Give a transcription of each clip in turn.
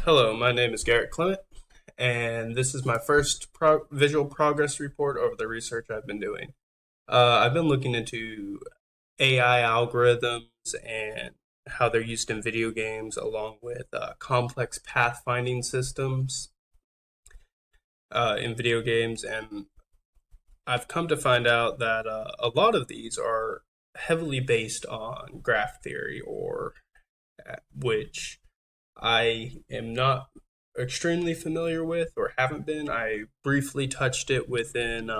Hello, my name is Garrett Clement, and this is my first visual progress report over the research I've been doing. I've been looking into AI algorithms and how they're used in video games, along with complex pathfinding systems in video games. And I've come to find out that a lot of these are heavily based on graph theory, or which I am not extremely familiar with or haven't been. I briefly touched it within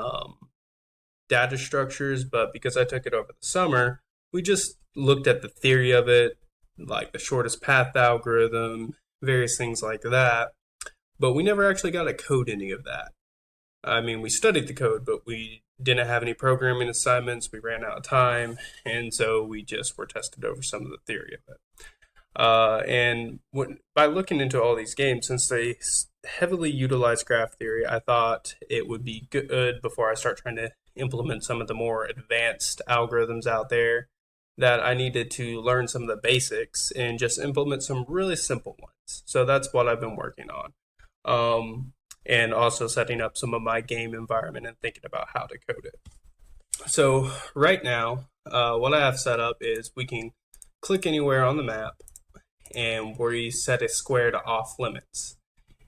data structures, but because I took it over the summer, we just looked at the theory of it, like the shortest path algorithm, various things like that. But we never actually got to code any of that. I mean, we studied the code, but we didn't have any programming assignments. We ran out of time, and so we just were tested over some of the theory of it. By looking into all these games, since they heavily utilize graph theory, I thought it would be good before I start trying to implement some of the more advanced algorithms out there that I needed to learn some of the basics and just implement some really simple ones. So that's what I've been working on. And also setting up some of my game environment and thinking about how to code it. So right now, what I have set up is we can click anywhere on the map and we set a square to off limits.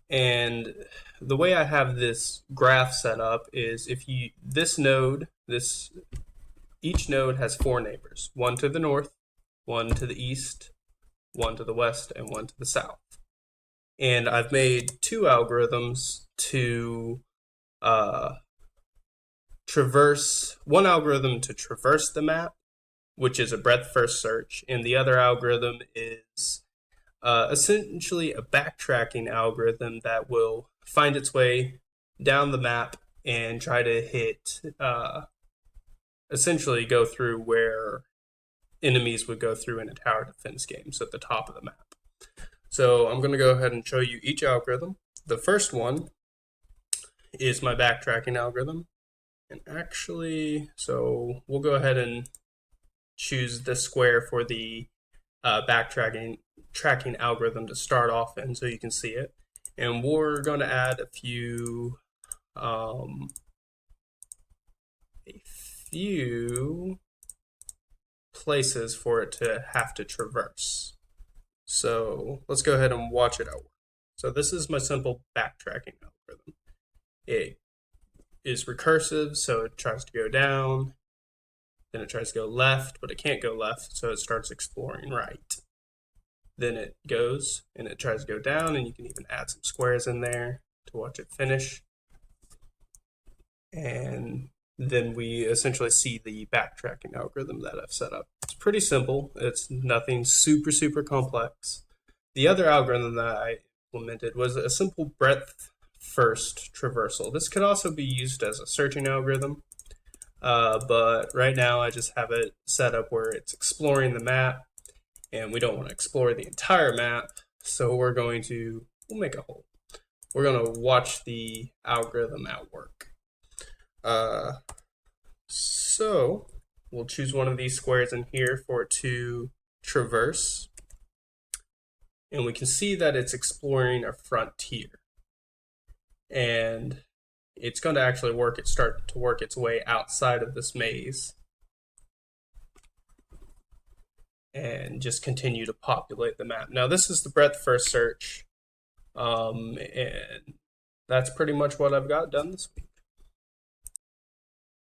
And the way I have this graph set up is if you each node has four neighbors, one to the north, one to the east, one to the west, and one to the south. And I've made two algorithms to traverse one algorithm to traverse the map, which is a breadth first search, and the other algorithm is essentially a backtracking algorithm that will find its way down the map and try to hit, essentially go through where enemies would go through in a tower defense game, so at the top of the map. So I'm going to go ahead and show you each algorithm. The first one is my backtracking algorithm. And actually, so we'll go ahead and choose the square for the backtracking algorithm to start off in so you can see it. And we're going to add a few places for it to have to traverse. So let's go ahead and watch it out. So this is my simple backtracking algorithm. It is recursive, so it tries to go down, then it tries to go left, but it can't go left, so it starts exploring right. Then it goes and it tries to go down, and you can even add some squares in there to watch it finish. And then we essentially see the backtracking algorithm that I've set up. It's pretty simple. It's nothing super, super complex. The other algorithm that I implemented was a simple breadth first traversal. This could also be used as a searching algorithm, but right now I just have it set up where it's exploring the map, and we don't want to explore the entire map, so we'll make a hole. We're going to watch the algorithm at work. So we'll choose one of these squares in here for it to traverse. And we can see that it's exploring a frontier. And it's going to actually start to work its way outside of this maze. And just continue to populate the map. Now this is the breadth first search. And that's pretty much what I've got done this week.